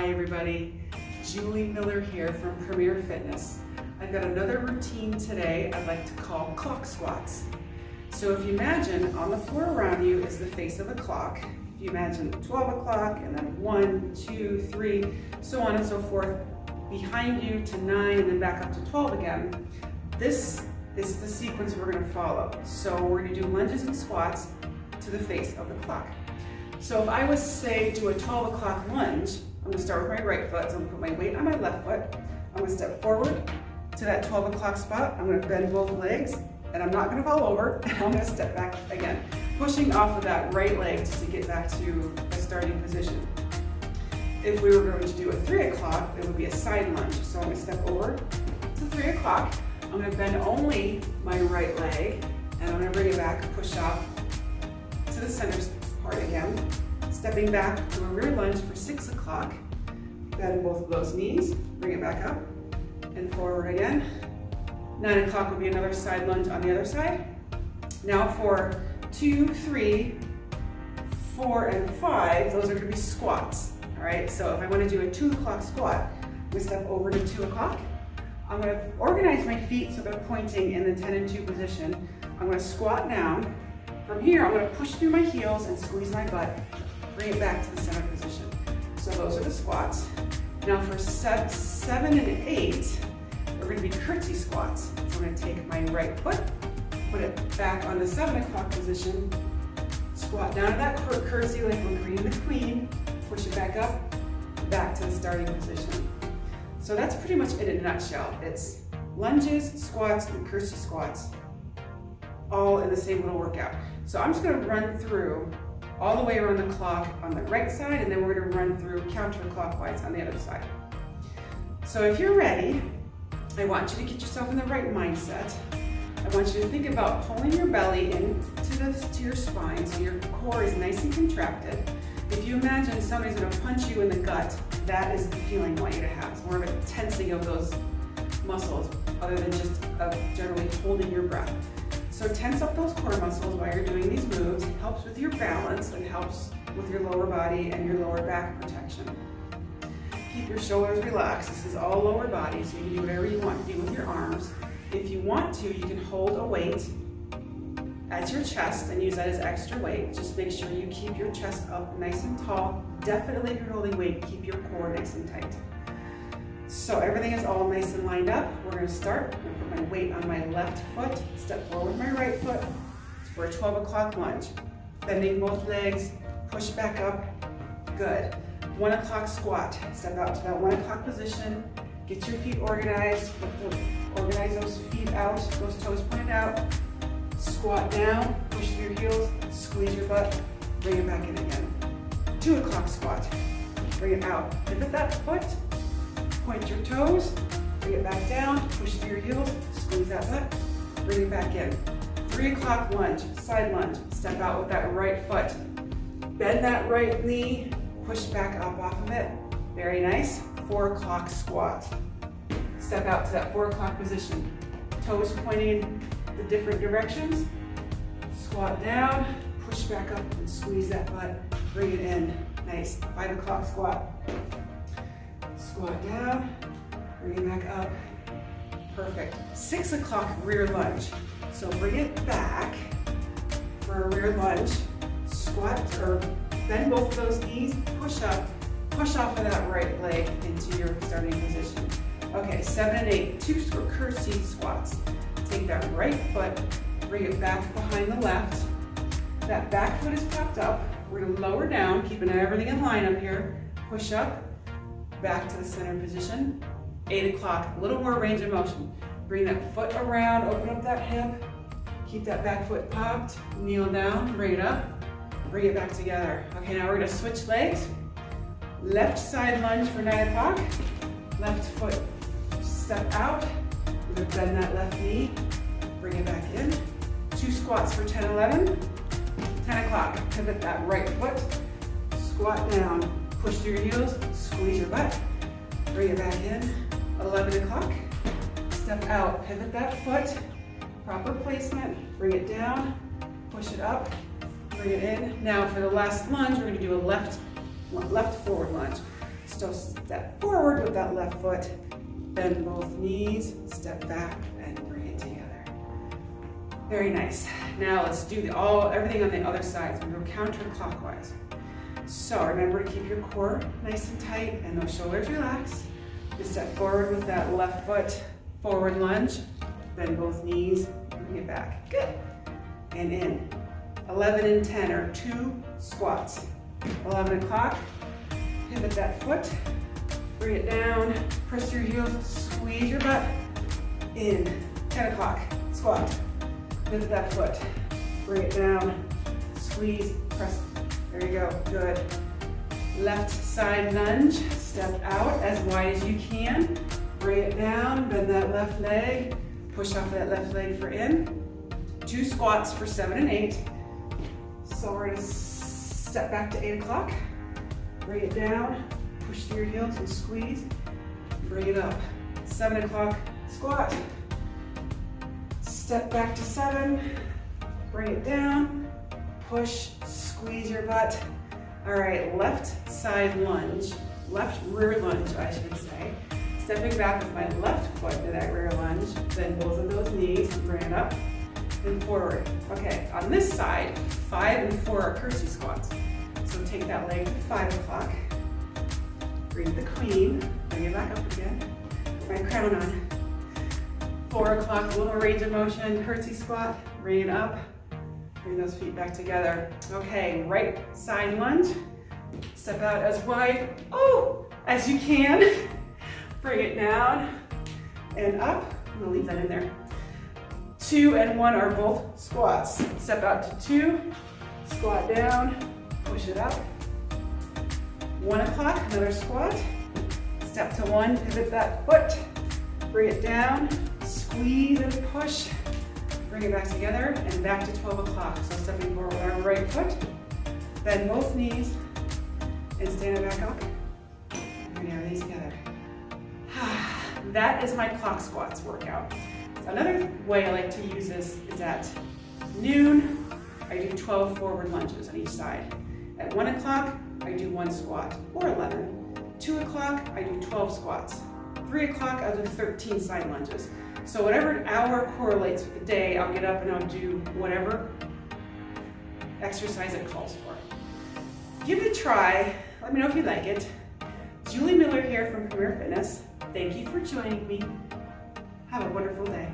Hi everybody, Julie Miller here from Premier Fitness. I've got another routine today I'd like to call clock squats. So if you imagine on the floor around you is the face of a clock. If you imagine 12 o'clock and then 1, 2, 3, so on and so forth, behind you to 9 and then back up to 12 again. This is the sequence we're going to follow. So we're going to do lunges and squats to the face of the clock. So if I was to say do a 12 o'clock lunge, I'm going to start with my right foot, so I'm going to put my weight on my left foot. I'm going to step forward to that 12 o'clock spot. I'm going to bend both legs, and I'm not going to fall over, and I'm going to step back again, pushing off of that right leg just to get back to a starting position. If we were going to do a 3 o'clock, it would be a side lunge. So I'm going to step over to 3 o'clock. I'm going to bend only my right leg, and I'm going to bring it back, push off to the center part again. Stepping back to a rear lunge for 6 o'clock. Bend both of those knees, bring it back up, and forward again. 9 o'clock would be another side lunge on the other side. Now for 2, 3, 4, and 5, those are going to be squats. All right, so if I want to do a 2 o'clock squat, we step over to 2 o'clock. I'm going to organize my feet so they're pointing in the 10 and 2 position. I'm going to squat down. From here, I'm going to push through my heels and squeeze my butt, bring it back to the center position. So those are the squats. Now for 7 and 8, we're going to be curtsy squats. So I'm going to take my right foot, put it back on the 7 o'clock position, squat down to that curtsy like we're Green the Queen, push it back up, back to the starting position. So that's pretty much it in a nutshell. It's lunges, squats, and curtsy squats, all in the same little workout. So I'm just going to run through all the way around the clock on the right side, and then we're going to run through counterclockwise on the other side. So if you're ready, I want you to get yourself in the right mindset. I want you to think about pulling your belly in to your spine so your core is nice and contracted. If you imagine somebody's going to punch you in the gut, that is the feeling I want you to have. It's more of a tensing of those muscles other than just generally holding your breath. So tense up those core muscles while you're doing these moves. It helps with your balance and helps with your lower body and your lower back protection. Keep your shoulders relaxed. This is all lower body, so you can do whatever you want to do with your arms. If you want to, you can hold a weight at your chest and use that as extra weight. Just make sure you keep your chest up nice and tall. Definitely if you're holding weight, keep your core nice and tight. So everything is all nice and lined up. We're going to start. I'm going to put my weight on my left foot, step forward with my right foot for a 12 o'clock lunge. Bending both legs, push back up. Good. 1 o'clock squat. Step out to that 1 o'clock position. Get your feet organized. Organize those feet out, those toes pointed out. Squat down, push through your heels, squeeze your butt, bring it back in again. 2 o'clock squat. Bring it out. Pivot that foot. Point your toes, bring it back down, push through your heels, squeeze that butt, bring it back in. 3 o'clock lunge, side lunge, step out with that right foot. Bend that right knee, push back up off of it. Very nice. 4 o'clock squat. Step out to that 4 o'clock position. Toes pointing in the different directions. Squat down, push back up and squeeze that butt, bring it in. Nice. 5 o'clock squat. Squat down, bring it back up. Perfect. 6 o'clock rear lunge. So bring it back for a rear lunge. Squat or bend both of those knees, push up, push off of that right leg into your starting position. Okay, 7 and 8, 2 curtsy squats. Take that right foot, bring it back behind the left. That back foot is popped up. We're going to lower down, keeping everything in line up here. Push up. Back to the center position. 8 o'clock, a little more range of motion. Bring that foot around, open up that hip. Keep that back foot popped. Kneel down, bring it up. Bring it back together. Okay, now we're going to switch legs. Left side lunge for 9 o'clock. Left foot step out. We're going to bend that left knee. Bring it back in. 2 squats for 10, 11. 10 o'clock, pivot that right foot. Squat down. Push through your heels, squeeze your butt, bring it back in. 11 o'clock, step out, pivot that foot, proper placement, bring it down, push it up, bring it in. Now for the last lunge, we're going to do a left forward lunge. So step forward with that left foot, bend both knees, step back, and bring it together. Very nice. Now let's do everything on the other side. So we go counterclockwise. So remember to keep your core nice and tight and those shoulders relaxed. You step forward with that left foot, forward lunge, bend both knees, bring it back. Good. And in. 11 and 10 are 2 squats. 11 o'clock, pivot that foot, bring it down, press your heels, squeeze your butt. In. 10 o'clock, squat. Pivot that foot, bring it down, squeeze, press. There you go, good. Left side lunge, step out as wide as you can. Bring it down, bend that left leg, push off that left leg for in. 2 squats for 7 and 8. So we're gonna step back to 8 o'clock. Bring it down, push through your heels and squeeze. Bring it up. 7 o'clock, squat. Step back to 7, bring it down, push, squeeze your butt. All right, left side lunge, left rear lunge, I should say. Stepping back with my left foot to that rear lunge, then both of those knees, bring it up and forward. Okay, on this side, 5 and 4 are curtsy squats. So take that leg to 5 o'clock, bring the queen, bring it back up again, put my crown on. 4 o'clock, a little range of motion, curtsy squat, bring it up, bring those feet back together. Okay, right side lunge, step out as wide, as you can. Bring it down and up, I'm gonna leave that in there. 2 and 1 are both squats. Step out to 2, squat down, push it up. 1 o'clock, another squat. Step to 1, pivot that foot, bring it down, squeeze and push, bring it back together and back to 12 o'clock. So stepping forward with our right foot, bend both knees and stand it back up. Bring our knees together. That is my clock squats workout. Another way I like to use this is at noon, I do 12 forward lunges on each side. At 1 o'clock, I do 1 squat or 11. 2 o'clock, I do 12 squats. 3 o'clock, I'll do 13 side lunges. So whatever hour correlates with the day, I'll get up and I'll do whatever exercise it calls for. Give it a try. Let me know if you like it. Julie Miller here from Premier Fitness. Thank you for joining me. Have a wonderful day.